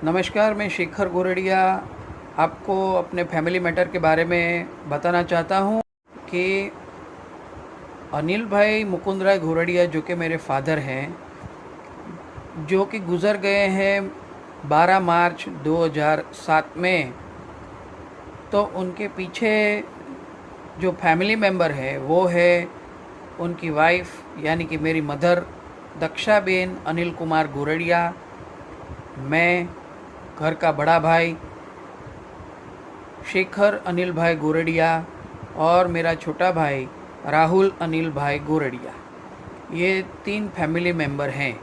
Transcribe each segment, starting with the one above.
नमस्कार, मैं शेखर गोरडिया आपको अपने फैमिली मैटर के बारे में बताना चाहता हूँ कि अनिल भाई मुकुंद राय गोरडिया जो कि मेरे फादर हैं, जो कि गुज़र गए हैं 12 मार्च 2007 में। तो उनके पीछे जो फैमिली मेंबर है वो है उनकी वाइफ यानी कि मेरी मदर दक्षाबेन अनिल कुमार गोरडिया, मैं घर का बड़ा भाई शेखर अनिल भाई गोरडिया और मेरा छोटा भाई राहुल अनिल भाई गोरडिया। ये 3 फैमिली मेंबर हैं।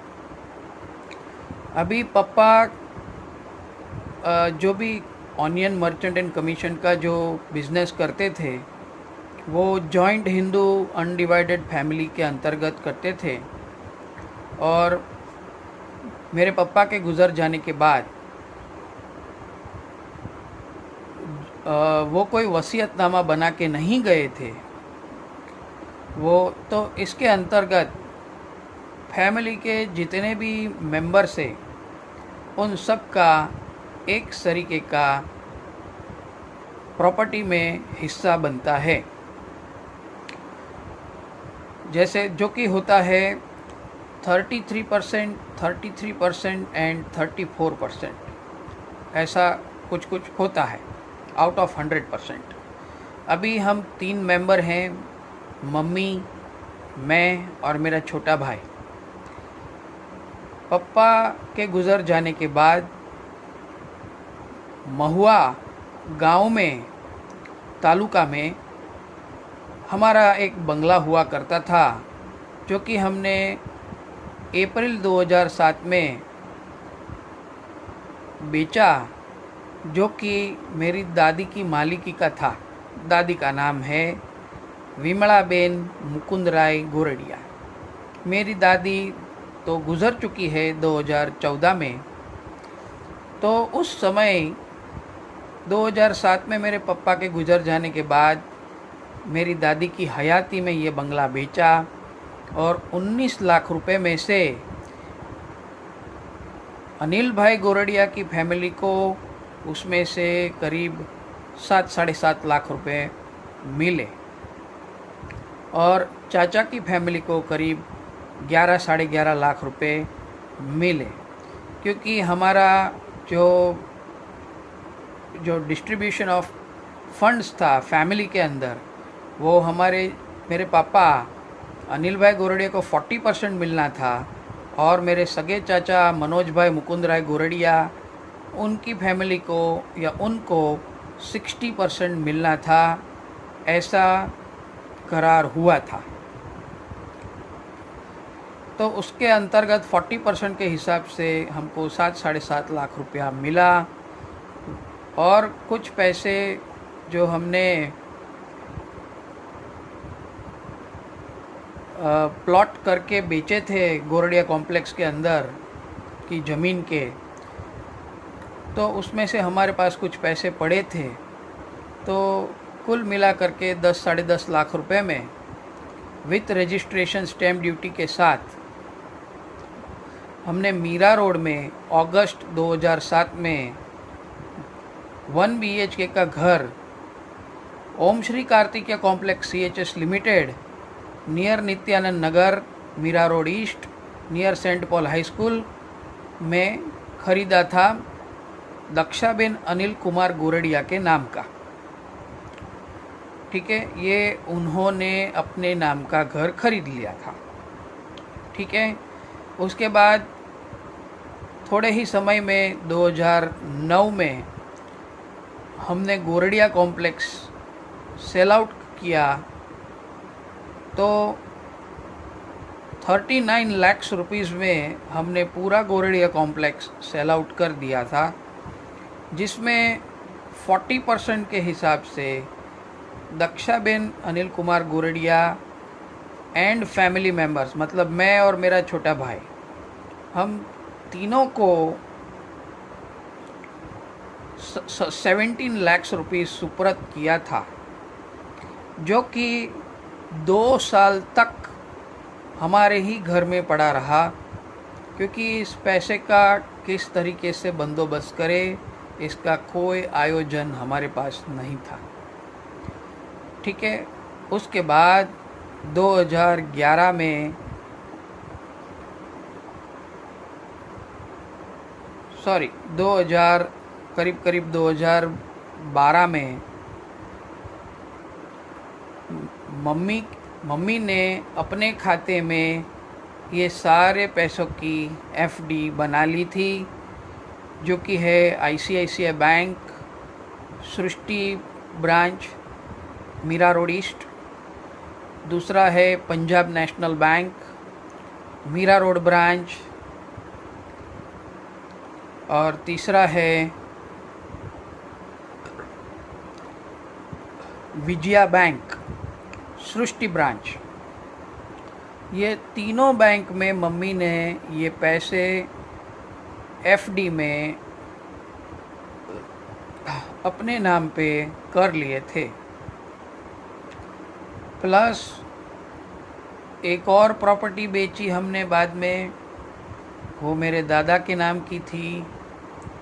अभी पापा जो भी ऑनियन मर्चेंट एंड कमीशन का जो बिज़नेस करते थे वो जॉइंट हिंदू अनडिवाइडेड फैमिली के अंतर्गत करते थे। और मेरे पापा के गुज़र जाने के बाद वो कोई वसीयतनामा बना के नहीं गए थे। वो तो इसके अंतर्गत फैमिली के जितने भी मेंबर्स हैं उन सब का एक तरीके का प्रॉपर्टी में हिस्सा बनता है, जैसे जो कि होता है 33%, 33% एंड 34%, ऐसा कुछ होता है आउट ऑफ 100%। अभी हम 3 मेंबर हैं, मम्मी, मैं और मेरा छोटा भाई। पापा के गुज़र जाने के बाद महुआ गांव में तालुका में हमारा एक बंगला हुआ करता था, जो कि हमने अप्रैल 2007 में बेचा, जो कि मेरी दादी की मालिकी का था। दादी का नाम है विमलाबेन मुकुंद राय गोरडिया। मेरी दादी तो गुज़र चुकी है 2014 में। तो उस समय 2007 में मेरे पापा के गुज़र जाने के बाद मेरी दादी की हयाती में ये बंगला बेचा और 19 लाख रुपए में से अनिल भाई गोरडिया की फैमिली को उसमें से करीब 7-7.5 लाख रुपए मिले और चाचा की फैमिली को करीब 11-11.5 लाख रुपए मिले, क्योंकि हमारा जो डिस्ट्रीब्यूशन ऑफ फंड्स था फैमिली के अंदर, वो मेरे पापा अनिल भाई गोरडिया को 40% मिलना था और मेरे सगे चाचा मनोज भाई मुकुंद राय गोरडिया उनकी फैमिली को या उनको 60% मिलना था। ऐसा करार हुआ था। तो उसके अंतर्गत 40% के हिसाब से हमको 7-7.5 लाख रुपया मिला और कुछ पैसे जो हमने प्लॉट करके बेचे थे गोरडिया कॉम्प्लेक्स के अंदर की ज़मीन के, तो उसमें से हमारे पास कुछ पैसे पड़े थे। तो कुल मिला करके 10-10.5 लाख रुपए में विथ रजिस्ट्रेशन स्टैम्प ड्यूटी के साथ हमने मीरा रोड में अगस्त 2007 में 1 BHK का घर Om Shri Kartikeya Complex CHS Limited near Nityanand Nagar, Mira Road East, near Saint Paul High School में ख़रीदा था दक्षाबेन अनिल कुमार गोरडिया के नाम का। ठीक है, ये उन्होंने अपने नाम का घर खरीद लिया था। ठीक है, उसके बाद थोड़े ही समय में 2009 में हमने गोरडिया कॉम्प्लेक्स सेल आउट किया, तो 39 लाख रुपीज़ में हमने पूरा गोरडिया कॉम्प्लेक्स सेल आउट कर दिया था, जिसमें 40% के हिसाब से Dakshaben Anil Kumar Gordia and family members, मतलब मैं और मेरा छोटा भाई, हम तीनों को 17 लाख रुपये सुपुर्द किया था, जो कि 2 साल तक हमारे ही घर में पड़ा रहा, क्योंकि इस पैसे का किस तरीके से बंदोबस्त करें इसका कोई आयोजन हमारे पास नहीं था। ठीक है, उसके बाद 2011 में सॉरी 2000 करीब 2012 में मम्मी ने अपने खाते में ये सारे पैसों की एफडी बना ली थी, जो कि है ICICI bank, Srishti branch, Mira Road East. दूसरा है Punjab National Bank, Mira Road branch. और तीसरा है विजया बैंक, सृष्टि ब्रांच। ये तीनों बैंक में मम्मी ने ये पैसे एफडी में अपने नाम पे कर लिए थे। प्लस एक और प्रॉपर्टी बेची हमने बाद में, वो मेरे दादा के नाम की थी।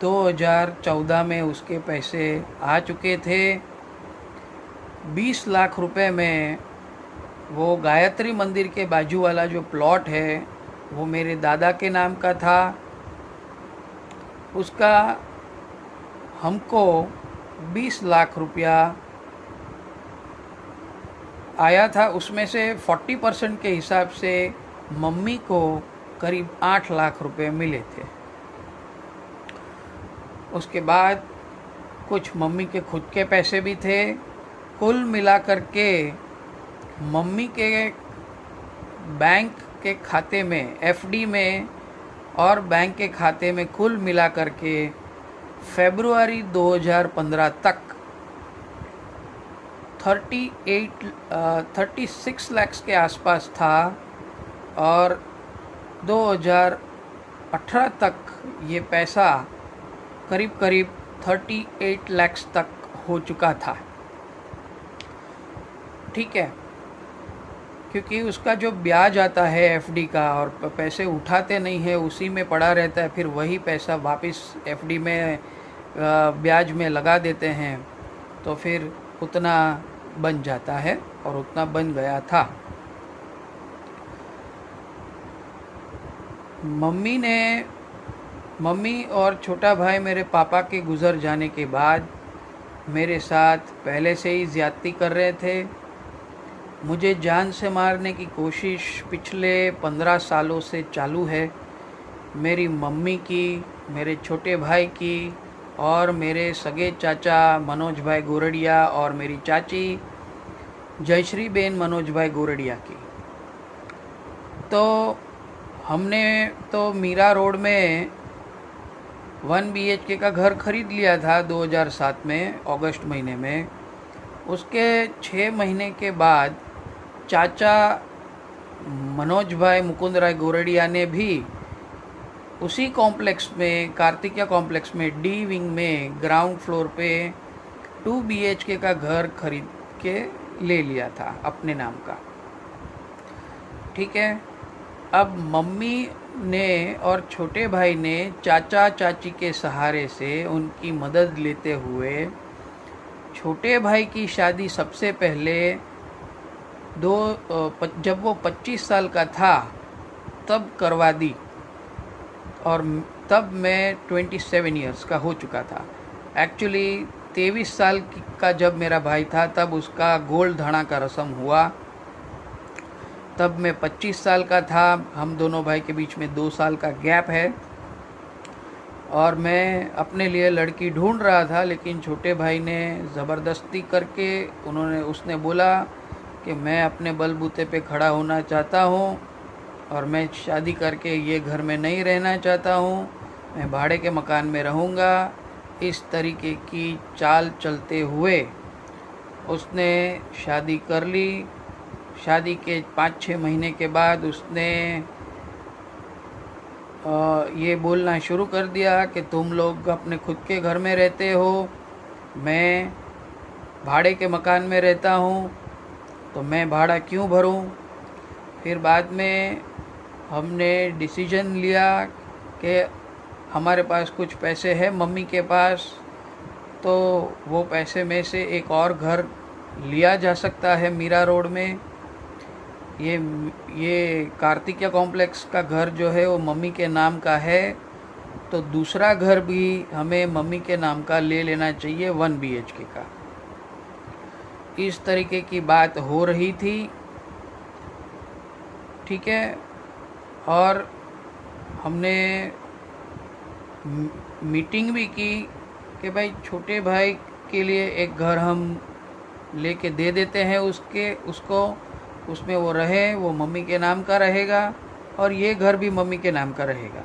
2014 में उसके पैसे आ चुके थे। 20 लाख रुपए में वो गायत्री मंदिर के बाजू वाला जो प्लॉट है वो मेरे दादा के नाम का था। उसका हमको 20 लाख रुपया आया था। उसमें से 40% के हिसाब से मम्मी को करीब 8 लाख रुपए मिले थे। उसके बाद कुछ मम्मी के खुद के पैसे भी थे। कुल मिलाकर के मम्मी के बैंक के खाते में, एफडी में और बैंक के खाते में कुल मिलाकर के फरवरी 2015 तक 36 लाख के आसपास था। और 2018 तक ये पैसा करीब 38 लाख तक हो चुका था। ठीक है, क्योंकि उसका जो ब्याज आता है एफडी का, और पैसे उठाते नहीं है, उसी में पड़ा रहता है, फिर वही पैसा वापस एफडी में ब्याज में लगा देते हैं, तो फिर उतना बन जाता है और उतना बन गया था। मम्मी और छोटा भाई मेरे पापा के गुज़र जाने के बाद मेरे साथ पहले से ही ज़्यादती कर रहे थे। मुझे जान से मारने की कोशिश पिछले 15 सालों से चालू है। मेरी मम्मी की, मेरे छोटे भाई की और मेरे सगे चाचा मनोज भाई गोरडिया और मेरी चाची जयश्री बेन मनोज भाई गोरडिया की। तो हमने तो मीरा रोड में 1 BHK का घर खरीद लिया था 2007 में अगस्त महीने में। उसके 6 महीने के बाद चाचा मनोज भाई मुकुंद राय गोरडिया ने भी उसी कॉम्प्लेक्स में, कार्तिकिया कॉम्प्लेक्स में डी विंग में ग्राउंड फ्लोर पे 2 BHK का घर खरीद के ले लिया था अपने नाम का। ठीक है, अब मम्मी ने और छोटे भाई ने चाचा चाची के सहारे से उनकी मदद लेते हुए छोटे भाई की शादी सबसे पहले जब वो 25 साल का था तब करवा दी, और तब मैं 27 इयर्स का हो चुका था। एक्चुअली 23 साल का जब मेरा भाई था तब उसका गोल्ड धड़ा का रस्म हुआ। तब मैं 25 साल का था। हम दोनों भाई के बीच में 2 साल का गैप है, और मैं अपने लिए लड़की ढूंढ रहा था, लेकिन छोटे भाई ने ज़बरदस्ती करके उसने बोला कि मैं अपने बलबूते पे खड़ा होना चाहता हूँ और मैं शादी करके ये घर में नहीं रहना चाहता हूँ, मैं भाड़े के मकान में रहूँगा। इस तरीके की चाल चलते हुए उसने शादी कर ली। शादी के 5-6 महीने के बाद उसने ये बोलना शुरू कर दिया कि तुम लोग अपने खुद के घर में रहते हो, मैं भाड़े के मकान में रहता हूँ, तो मैं भाड़ा क्यों भरूँ। फिर बाद में हमने डिसीजन लिया कि हमारे पास कुछ पैसे हैं मम्मी के पास, तो वो पैसे में से एक और घर लिया जा सकता है मीरा रोड में। ये कार्तिकेय कॉम्प्लेक्स का घर जो है वो मम्मी के नाम का है, तो दूसरा घर भी हमें मम्मी के नाम का ले लेना चाहिए 1 BHK का। इस तरीके की बात हो रही थी, ठीक है। और हमने मीटिंग भी की कि भाई छोटे भाई के लिए एक घर हम लेके दे देते हैं उसको, उसमें वो रहे, वो मम्मी के नाम का रहेगा और ये घर भी मम्मी के नाम का रहेगा।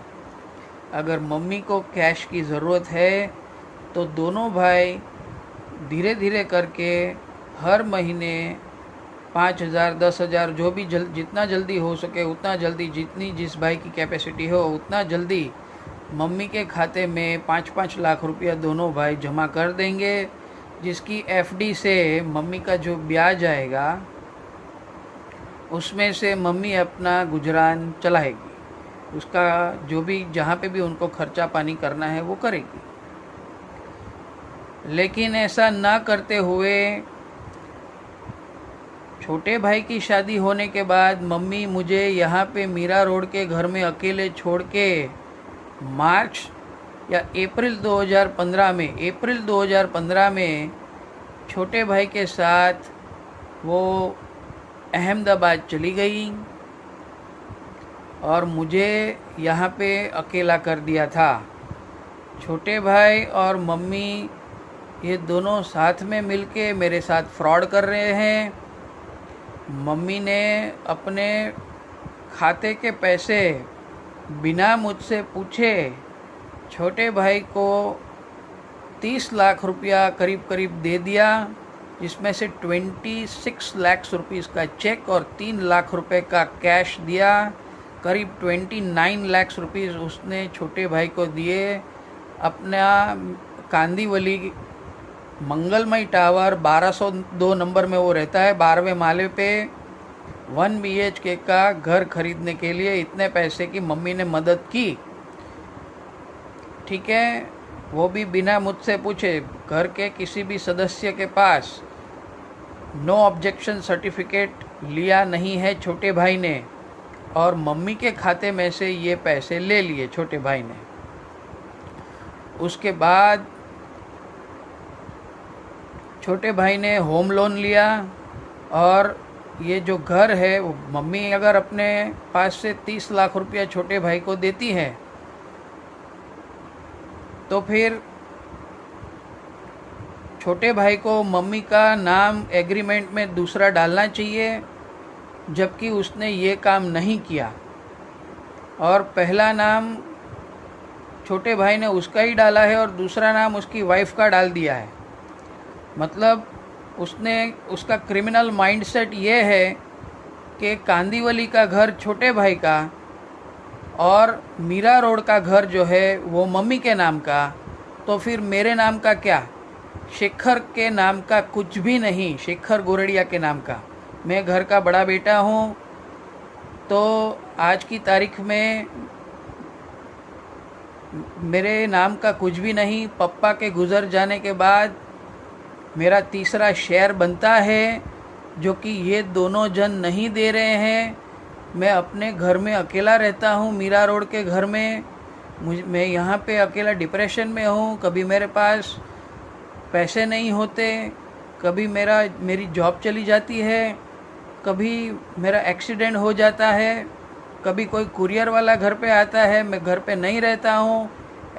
अगर मम्मी को कैश की ज़रूरत है तो दोनों भाई धीरे धीरे करके हर महीने 5,000 10,000 जो भी जितना जल्दी हो सके उतना जल्दी, जितनी जिस भाई की कैपेसिटी हो उतना जल्दी मम्मी के खाते में 5-5 लाख रुपया दोनों भाई जमा कर देंगे, जिसकी FD से मम्मी का जो ब्याज आएगा उसमें से मम्मी अपना गुजरान चलाएगी, उसका जो भी जहाँ पे भी उनको खर्चा पानी करना है वो करेगी। लेकिन ऐसा ना करते हुए छोटे भाई की शादी होने के बाद मम्मी मुझे यहाँ पे मीरा रोड के घर में अकेले छोड़ के मार्च या अप्रैल 2015 में छोटे भाई के साथ वो अहमदाबाद चली गई और मुझे यहाँ पे अकेला कर दिया था। छोटे भाई और मम्मी ये दोनों साथ में मिलके मेरे साथ फ्रॉड कर रहे हैं। मम्मी ने अपने खाते के पैसे बिना मुझसे पूछे छोटे भाई को 30 लाख रुपया करीब करीब दे दिया, जिसमें से 26 लाख रुपीस का चेक और 3 लाख रुपए का कैश दिया। करीब 29 लाख रुपीस उसने छोटे भाई को दिए। अपना कांदीवली मंगलमय टावर 1202 नंबर में वो रहता है, 12वें माले पे 1 BHK का घर खरीदने के लिए इतने पैसे की मम्मी ने मदद की, ठीक है। वो भी बिना मुझसे पूछे। घर के किसी भी सदस्य के पास नो ऑब्जेक्शन सर्टिफिकेट लिया नहीं है छोटे भाई ने, और मम्मी के खाते में से ये पैसे ले लिए छोटे भाई ने। उसके बाद छोटे भाई ने होम लोन लिया, और ये जो घर है वो मम्मी अगर अपने पास से 30 लाख रुपया छोटे भाई को देती है तो फिर छोटे भाई को मम्मी का नाम एग्रीमेंट में दूसरा डालना चाहिए, जबकि उसने ये काम नहीं किया। और पहला नाम छोटे भाई ने उसका ही डाला है और दूसरा नाम उसकी वाइफ का डाल दिया है। मतलब उसका क्रिमिनल माइंडसेट ये है कि कांदीवली का घर छोटे भाई का और मीरा रोड का घर जो है वो मम्मी के नाम का, तो फिर मेरे नाम का क्या? शेखर के नाम का कुछ भी नहीं, शेखर गोरडिया के नाम का। मैं घर का बड़ा बेटा हूँ, तो आज की तारीख में मेरे नाम का कुछ भी नहीं। पप्पा के गुज़र जाने के बाद मेरा तीसरा शेयर बनता है, जो कि ये दोनों जन नहीं दे रहे हैं। मैं अपने घर में अकेला रहता हूँ, मीरा रोड के घर में। मैं यहाँ पे अकेला डिप्रेशन में हूँ। कभी मेरे पास पैसे नहीं होते, कभी मेरी जॉब चली जाती है, कभी मेरा एक्सीडेंट हो जाता है, कभी कोई कुरियर वाला घर पे आता है, मैं घर पे नहीं रहता हूँ।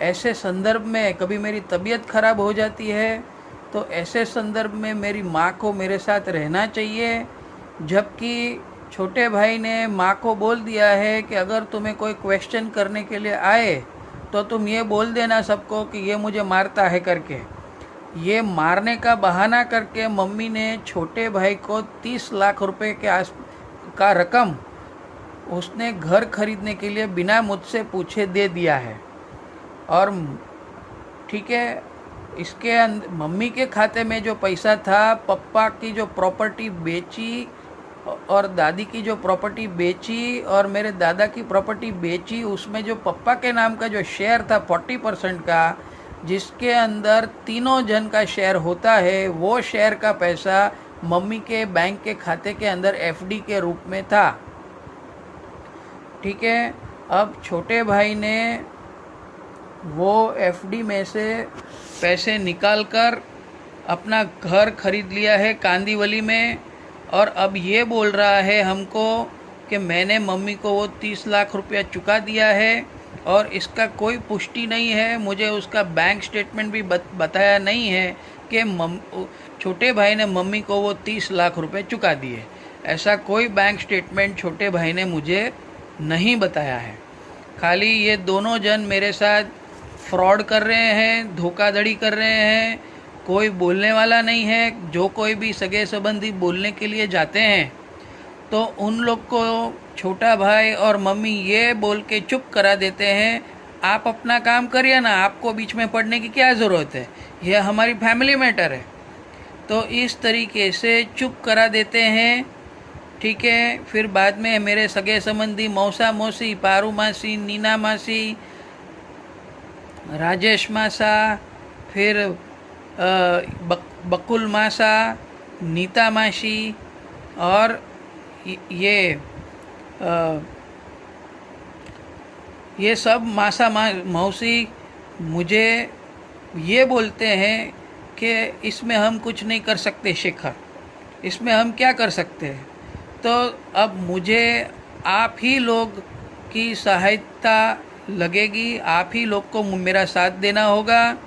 ऐसे संदर्भ में कभी मेरी तबीयत ख़राब हो जाती है, तो ऐसे संदर्भ में मेरी माँ को मेरे साथ रहना चाहिए। जबकि छोटे भाई ने माँ को बोल दिया है कि अगर तुम्हें कोई क्वेश्चन करने के लिए आए तो तुम ये बोल देना सबको कि ये मुझे मारता है करके। ये मारने का बहाना करके मम्मी ने छोटे भाई को 30 लाख रुपए के का रकम उसने घर खरीदने के लिए बिना मुझसे पूछे दे दिया है। और ठीक है, इसके मम्मी के खाते में जो पैसा था, पप्पा की जो प्रॉपर्टी बेची और दादी की जो प्रॉपर्टी बेची और मेरे दादा की प्रॉपर्टी बेची, उसमें जो पप्पा के नाम का जो शेयर था 40% का, जिसके अंदर तीनों जन का शेयर होता है, वो शेयर का पैसा मम्मी के बैंक के खाते के अंदर एफडी के रूप में था। ठीक है। अब छोटे भाई ने वो एफडी में से पैसे निकाल कर अपना घर खरीद लिया है कांदीवली में, और अब ये बोल रहा है हमको कि मैंने मम्मी को वो 30 लाख रुपया चुका दिया है और इसका कोई पुष्टि नहीं है। मुझे उसका बैंक स्टेटमेंट भी बताया नहीं है कि छोटे भाई ने मम्मी को वो 30 लाख रुपए चुका दिए। ऐसा कोई बैंक स्टेटमेंट छोटे भाई ने मुझे नहीं बताया है। खाली ये दोनों जन मेरे साथ फ्रॉड कर रहे हैं, धोखाधड़ी कर रहे हैं। कोई बोलने वाला नहीं है। जो कोई भी सगे संबंधी बोलने के लिए जाते हैं तो उन लोग को छोटा भाई और मम्मी ये बोल के चुप करा देते हैं, आप अपना काम करिए ना, आपको बीच में पड़ने की क्या ज़रूरत है, यह हमारी फैमिली मैटर है। तो इस तरीके से चुप करा देते हैं। ठीक है। फिर बाद में मेरे सगे संबंधी मौसा मौसी, पारू मासी, नीना मासी, राजेश मासा, फिर बकुल मासा, नीता मासी और ये सब मासा मौसी मुझे ये बोलते हैं कि इसमें हम कुछ नहीं कर सकते शेखर, इसमें हम क्या कर सकते हैं। तो अब मुझे आप ही लोग की सहायता लगेगी, आप ही लोग को मेरा साथ देना होगा।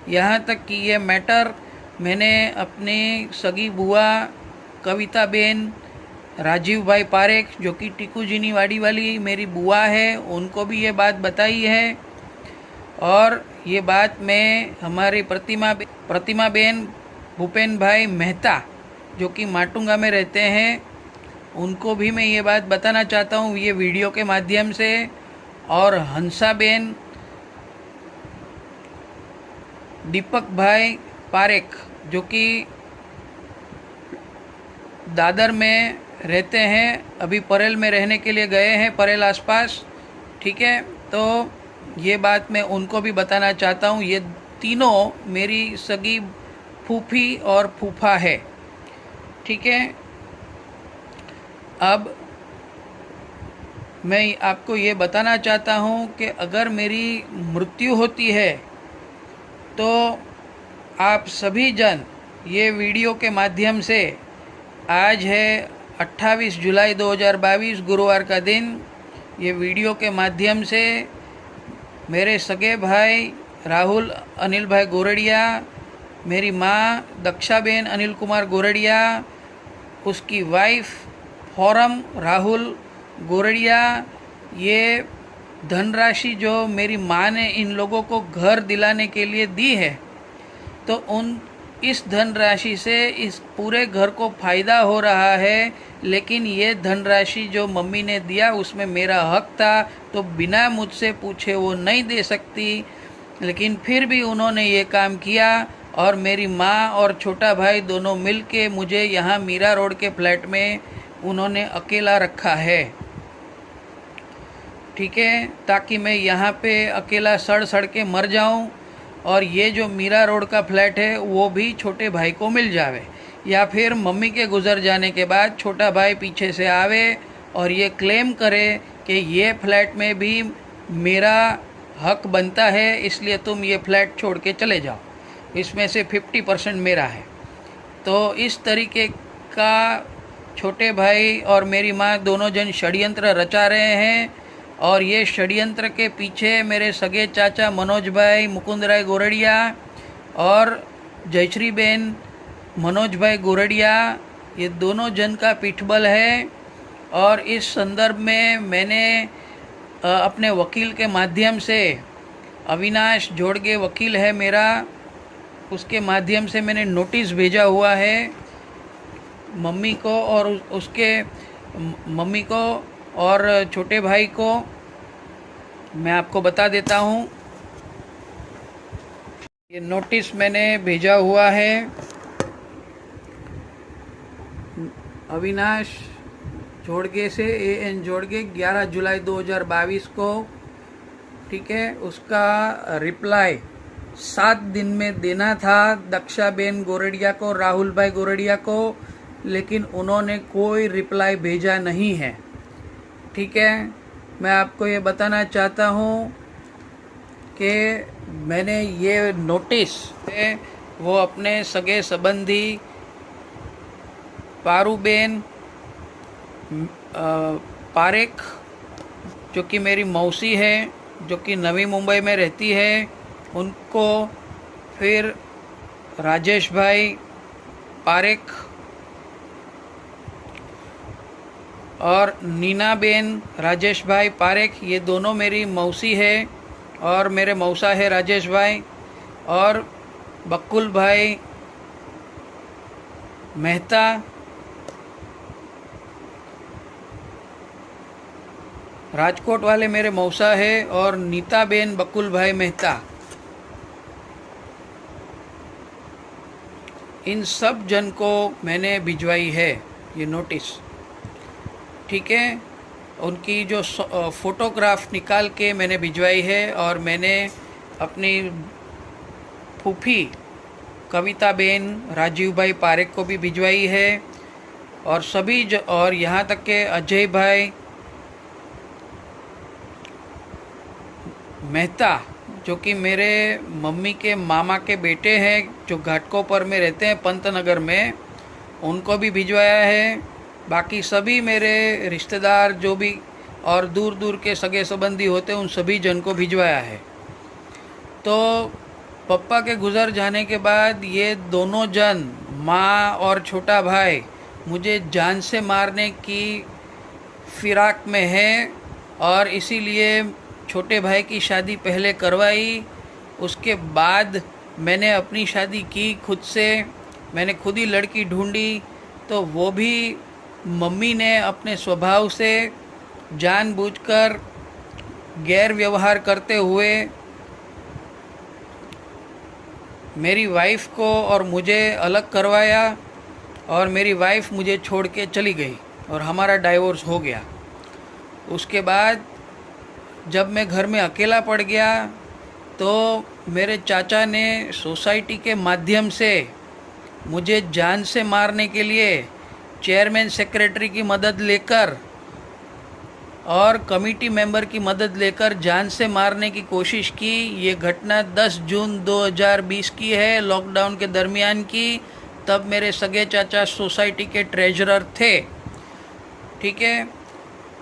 यहाँ तक कि ये मैटर मैंने अपनी सगी बुआ कविता बेन, राजीव भाई पारेख जो कि टिकुजीनी वाड़ी वाली मेरी बुआ है, उनको भी ये बात बताई है। और ये बात मैं हमारी प्रतिमा बेन, भूपेन भाई मेहता जो कि माटुंगा में रहते हैं, उनको भी मैं ये बात बताना चाहता हूँ ये वीडियो के माध्यम से। और हंसा बेन, दीपक भाई पारेख जो कि दादर में रहते हैं, अभी परेल में रहने के लिए गए हैं, परेल आसपास। ठीक है। तो ये बात मैं उनको भी बताना चाहता हूँ। ये तीनों मेरी सगी फूफी और फूफा है। ठीक है। अब मैं आपको ये बताना चाहता हूँ कि अगर मेरी मृत्यु होती है तो आप सभी जन ये वीडियो के माध्यम से, आज है 28 जुलाई 2022 गुरुवार का दिन, ये वीडियो के माध्यम से मेरे सगे भाई राहुल अनिल भाई गोरडिया, मेरी माँ दक्षाबेन अनिल कुमार गोरडिया, उसकी वाइफ फॉरम राहुल गोरडिया, ये धनराशि जो मेरी माँ ने इन लोगों को घर दिलाने के लिए दी है, तो इस धनराशि से इस पूरे घर को फ़ायदा हो रहा है। लेकिन ये धनराशि जो मम्मी ने दिया उसमें मेरा हक था, तो बिना मुझसे पूछे वो नहीं दे सकती, लेकिन फिर भी उन्होंने ये काम किया। और मेरी माँ और छोटा भाई दोनों मिलके मुझे यहाँ मीरा रोड के फ्लैट में उन्होंने अकेला रखा है। ठीक है। ताकि मैं यहाँ पे अकेला सड़ के मर जाऊँ और ये जो मीरा रोड का फ्लैट है वो भी छोटे भाई को मिल जावे, या फिर मम्मी के गुज़र जाने के बाद छोटा भाई पीछे से आवे और ये क्लेम करे कि ये फ्लैट में भी मेरा हक बनता है, इसलिए तुम ये फ्लैट छोड़ के चले जाओ, इसमें से 50% मेरा है। तो इस तरीके का छोटे भाई और मेरी माँ दोनों जन षड्यंत्र रचा रहे हैं। और ये षड्यंत्र के पीछे मेरे सगे चाचा मनोज भाई मुकुंद राय गोरडिया और जयश्री बेन मनोज भाई गोरडिया, ये दोनों जन का पीठबल है। और इस संदर्भ में मैंने अपने वकील के माध्यम से, अविनाश जोड़गे वकील है मेरा, उसके माध्यम से मैंने नोटिस भेजा हुआ है मम्मी को और उसके मम्मी को और छोटे भाई को। मैं आपको बता देता हूँ, ये नोटिस मैंने भेजा हुआ है अविनाश जोड़गे से AN जोड़गे 11 जुलाई 2022 को, ठीक है, उसका रिप्लाई 7 दिन में देना था दक्षाबेन गोरडिया को, राहुल भाई गोरडिया को, लेकिन उन्होंने कोई रिप्लाई भेजा नहीं है। ठीक है, मैं आपको ये बताना चाहता हूँ कि मैंने ये नोटिस वो अपने सगे संबंधी पारूबेन पारेख, जो कि मेरी मौसी है, जो कि नवी मुंबई में रहती है, उनको, फिर राजेश भाई पारेख और नीनाबेन राजेश भाई पारेख, ये दोनों मेरी मौसी है और मेरे मौसा है राजेश भाई, और बकुल भाई मेहता, राजकोट वाले मेरे मौसा है, और नीताबेन बकुल भाई मेहता। इन सब जन को मैंने भिजवाई है ये नोटिस। ठीक है, उनकी जो फ़ोटोग्राफ निकाल के मैंने भिजवाई है, और मैंने अपनी फूफी कविताबेन राजीव भाई पारेख को भी भिजवाई है, और सभी और यहाँ तक के अजय भाई मेहता, जो कि मेरे मम्मी के मामा के बेटे हैं, जो घाटकोपर में रहते हैं पंतनगर में, उनको भी भिजवाया है। बाकी सभी मेरे रिश्तेदार जो भी और दूर दूर के सगे संबंधी होते हैं, उन सभी जन को भिजवाया है। तो पप्पा के गुज़र जाने के बाद ये दोनों जन, माँ और छोटा भाई, मुझे जान से मारने की फिराक में है, और इसीलिए छोटे भाई की शादी पहले करवाई, उसके बाद मैंने अपनी शादी की खुद से। मैंने खुद ही लड़की ढूंढी, तो वो भी मम्मी ने अपने स्वभाव से जानबूझकर गैर व्यवहार करते हुए मेरी वाइफ़ को और मुझे अलग करवाया, और मेरी वाइफ़ मुझे छोड़ के चली गई और हमारा डाइवोर्स हो गया। उसके बाद जब मैं घर में अकेला पड़ गया, तो मेरे चाचा ने सोसाइटी के माध्यम से मुझे जान से मारने के लिए चेयरमैन सेक्रेटरी की मदद लेकर और कमेटी मेंबर की मदद लेकर जान से मारने की कोशिश की। ये घटना 10 जून 2020 की है, लॉकडाउन के दरमियान की। तब मेरे सगे चाचा सोसाइटी के ट्रेजरर थे। ठीक है,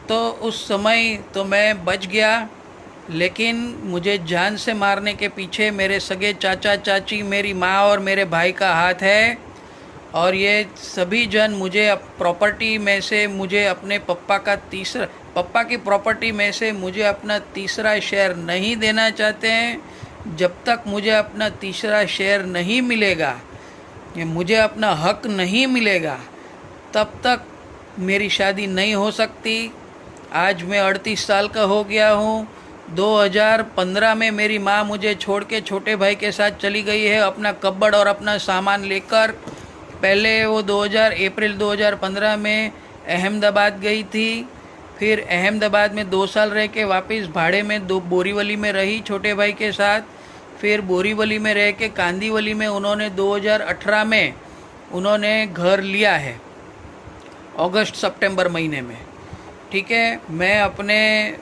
तो उस समय तो मैं बच गया, लेकिन मुझे जान से मारने के पीछे मेरे सगे चाचा चाची, मेरी माँ और मेरे भाई का हाथ है। और ये सभी जन मुझे प्रॉपर्टी में से, मुझे अपने पप्पा की प्रॉपर्टी में से मुझे अपना तीसरा शेयर नहीं देना चाहते हैं। जब तक मुझे अपना तीसरा शेयर नहीं मिलेगा, मुझे अपना हक नहीं मिलेगा, तब तक मेरी शादी नहीं हो सकती। आज मैं 38 साल का हो गया हूँ। 2015 में मेरी माँ मुझे छोड़ के छोटे भाई के साथ चली गई है, अपना कब्बड़ और अपना सामान लेकर। पहले वो अप्रैल 2015 में अहमदाबाद गई थी, फिर अहमदाबाद में 2 साल रह के वापस भाड़े में बोरीवली में रही छोटे भाई के साथ। फिर बोरीवली में रह के कांदीवली में उन्होंने 2018 में उन्होंने घर लिया है, अगस्त सितंबर महीने में। ठीक है,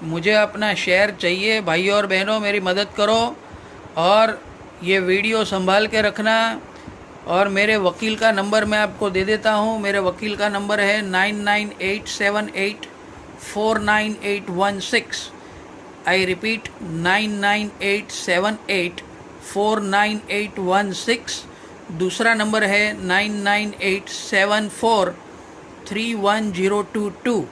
मुझे अपना शेयर चाहिए। भाई और बहनों, मेरी मदद करो और ये वीडियो संभाल के रखना। और मेरे वकील का नंबर मैं आपको दे देता हूँ। मेरे वकील का नंबर है 9987849816। I repeat 9987849816। दूसरा नंबर है 9987431022।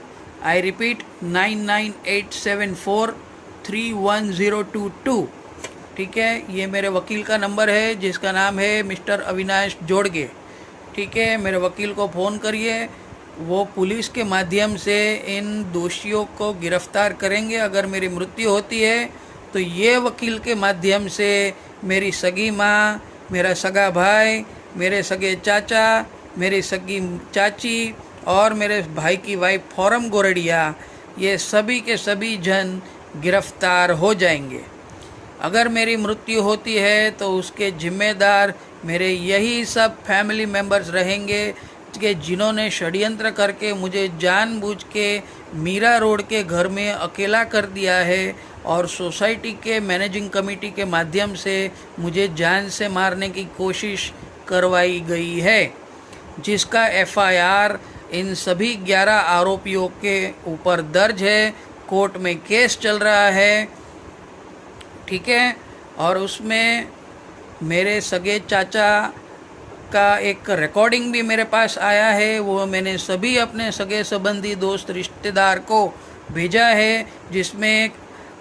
I repeat 9987431022। ठीक है, ये मेरे वकील का नंबर है, जिसका नाम है मिस्टर अविनाश जोड़गे। ठीक है, मेरे वकील को फ़ोन करिए, वो पुलिस के माध्यम से इन दोषियों को गिरफ्तार करेंगे। अगर मेरी मृत्यु होती है तो ये वकील के माध्यम से मेरी सगी माँ, मेरा सगा भाई, मेरे सगे चाचा, मेरी सगी चाची और मेरे भाई की वाइफ फॉरम गोरडिया, ये सभी के सभी जन गिरफ्तार हो जाएंगे। अगर मेरी मृत्यु होती है तो उसके जिम्मेदार मेरे यही सब फैमिली मेंबर्स रहेंगे कि जिन्होंने षड्यंत्र करके मुझे जानबूझ के मीरा रोड के घर में अकेला कर दिया है और सोसाइटी के मैनेजिंग कमेटी के माध्यम से मुझे जान से मारने की कोशिश करवाई गई है, जिसका एफआईआर इन सभी 11 आरोपियों के ऊपर दर्ज है। कोर्ट में केस चल रहा है, ठीक है। और उसमें मेरे सगे चाचा का एक रिकॉर्डिंग भी मेरे पास आया है, वो मैंने सभी अपने सगे संबंधी दोस्त रिश्तेदार को भेजा है, जिसमें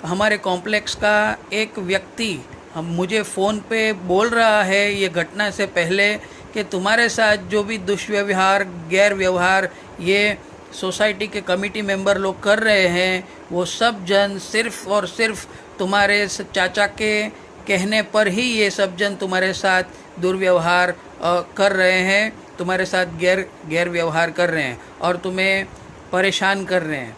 हमारे कॉम्प्लेक्स का एक व्यक्ति मुझे फ़ोन पे बोल रहा है ये घटना से पहले कि तुम्हारे साथ जो भी दुष्व्यवहार, गैर व्यवहार ये सोसाइटी के कमेटी मेंबर लोग कर रहे हैं, वो सब जन सिर्फ़ और सिर्फ तुम्हारे चाचा के कहने पर ही ये सब जन तुम्हारे साथ दुर्व्यवहार कर रहे हैं, तुम्हारे साथ गैर व्यवहार कर रहे हैं और तुम्हें परेशान कर रहे हैं।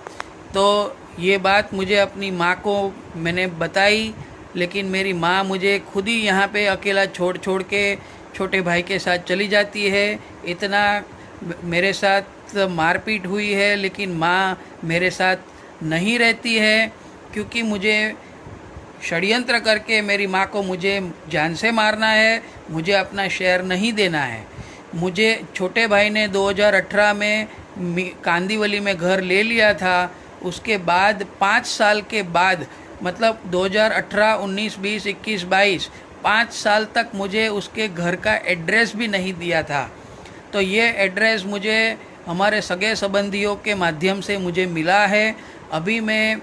तो ये बात मुझे अपनी माँ को मैंने बताई, लेकिन मेरी माँ मुझे खुद ही यहाँ पे अकेला छोड़ के छोटे भाई के साथ चली जाती है। इतना मेरे साथ मारपीट हुई है, लेकिन माँ मेरे साथ नहीं रहती है, क्योंकि मुझे षड्यंत्र करके मेरी माँ को मुझे जान से मारना है, मुझे अपना शेयर नहीं देना है। मुझे छोटे भाई ने 2018 में कांदीवली में घर ले लिया था। उसके बाद 5 साल के बाद, मतलब 2018, 19, 20, 21, 22, 5 साल तक मुझे उसके घर का एड्रेस भी नहीं दिया था। तो ये एड्रेस मुझे हमारे सगे संबंधियों के माध्यम से मुझे मिला है। अभी मैं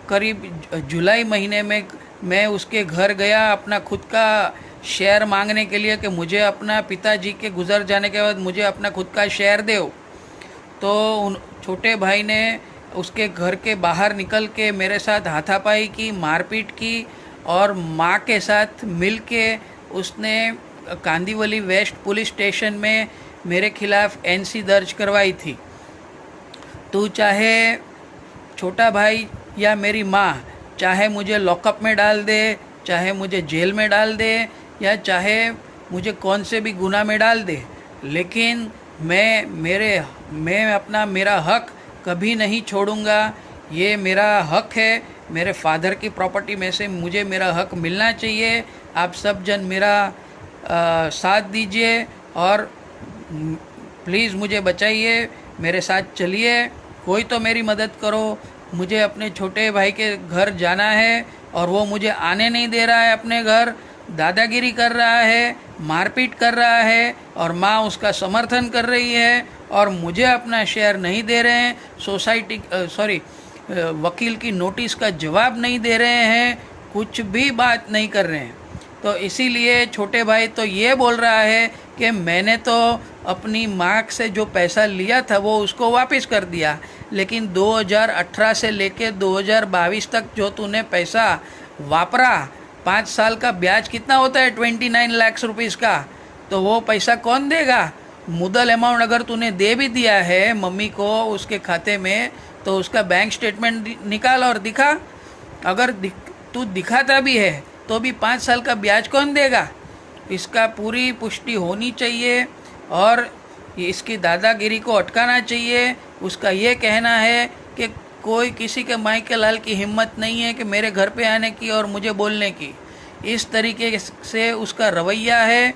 करीब जुलाई महीने में मैं उसके घर गया अपना खुद का शेयर मांगने के लिए कि मुझे अपना पिताजी के गुजर जाने के बाद मुझे अपना खुद का शेयर दो। तो उन छोटे भाई ने उसके घर के बाहर निकल के मेरे साथ हाथापाई की, मारपीट की और माँ के साथ मिल के उसने कांदीवली वेस्ट पुलिस स्टेशन में मेरे खिलाफ़ एनसी दर्ज करवाई थी। तू चाहे छोटा भाई या मेरी माँ चाहे मुझे लॉकअप में डाल दे, चाहे मुझे जेल में डाल दे, या चाहे मुझे कौन से भी गुनाह में डाल दे, लेकिन मैं अपना मेरा हक कभी नहीं छोड़ूंगा। ये मेरा हक है, मेरे फादर की प्रॉपर्टी में से मुझे मेरा हक मिलना चाहिए। आप सब जन मेरा साथ दीजिए और प्लीज़ मुझे बचाइए, मेरे साथ चलिए, कोई तो मेरी मदद करो। मुझे अपने छोटे भाई के घर जाना है और वो मुझे आने नहीं दे रहा है अपने घर, दादागिरी कर रहा है, मारपीट कर रहा है और माँ उसका समर्थन कर रही है और मुझे अपना शेयर नहीं दे रहे हैं। वकील की नोटिस का जवाब नहीं दे रहे हैं, कुछ भी बात नहीं कर रहे हैं। तो इसीलिए छोटे भाई तो ये बोल रहा है कि मैंने तो अपनी माँ से जो पैसा लिया था वो उसको वापस कर दिया, लेकिन 2018 से लेके 2022 तक जो तूने पैसा वापरा, 5 साल का ब्याज कितना होता है, 29 लाख रुपीस का, तो वो पैसा कौन देगा? मुद्दल अमाउंट अगर तूने दे भी दिया है मम्मी को उसके खाते में, तो उसका बैंक स्टेटमेंट निकाल और दिखा। अगर तू दिखाता भी है तो भी 5 साल का ब्याज कौन देगा? इसका पूरी पुष्टि होनी चाहिए और इसकी दादागिरी को अटकाना चाहिए। उसका ये कहना है कि कोई किसी के मायके लाल की हिम्मत नहीं है कि मेरे घर पे आने की और मुझे बोलने की। इस तरीके से उसका रवैया है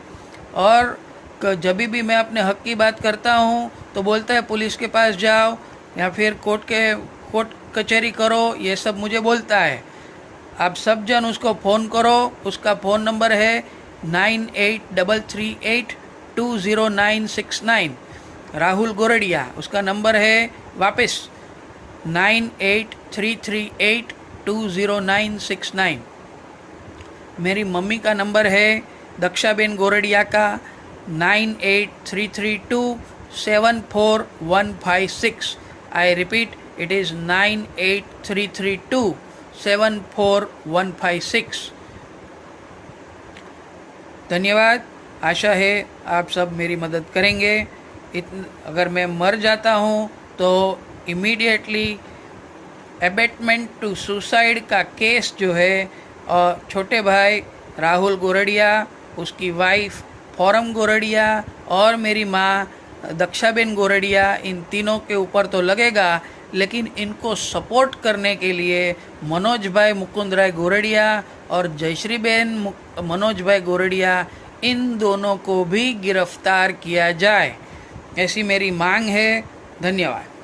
और जब भी मैं अपने हक की बात करता हूँ तो बोलता है पुलिस के पास जाओ या फिर कोर्ट कचहरी करो, ये सब मुझे बोलता है। आप सब जन उसको फ़ोन करो। उसका फ़ोन नंबर है 9833820969। राहुल गोरडिया उसका नंबर है, वापस 9833820969। मेरी मम्मी का नंबर है दक्षाबेन गोरडिया का 9833274156। I repeat, it is 9833274156। धन्यवाद। आशा है आप सब मेरी मदद करेंगे। अगर मैं मर जाता हूँ तो इमीडिएटली एबेटमेंट टू सुसाइड का केस जो है और छोटे भाई राहुल गोरडिया, उसकी वाइफ फॉरम गोरडिया और मेरी माँ दक्षाबेन गोरडिया, इन तीनों के ऊपर तो लगेगा, लेकिन इनको सपोर्ट करने के लिए मनोज भाई मुकुंद राय गोरडिया और जयश्री बेन मनोज भाई गोरडिया, इन दोनों को भी गिरफ्तार किया जाए, ऐसी मेरी मांग है। धन्यवाद।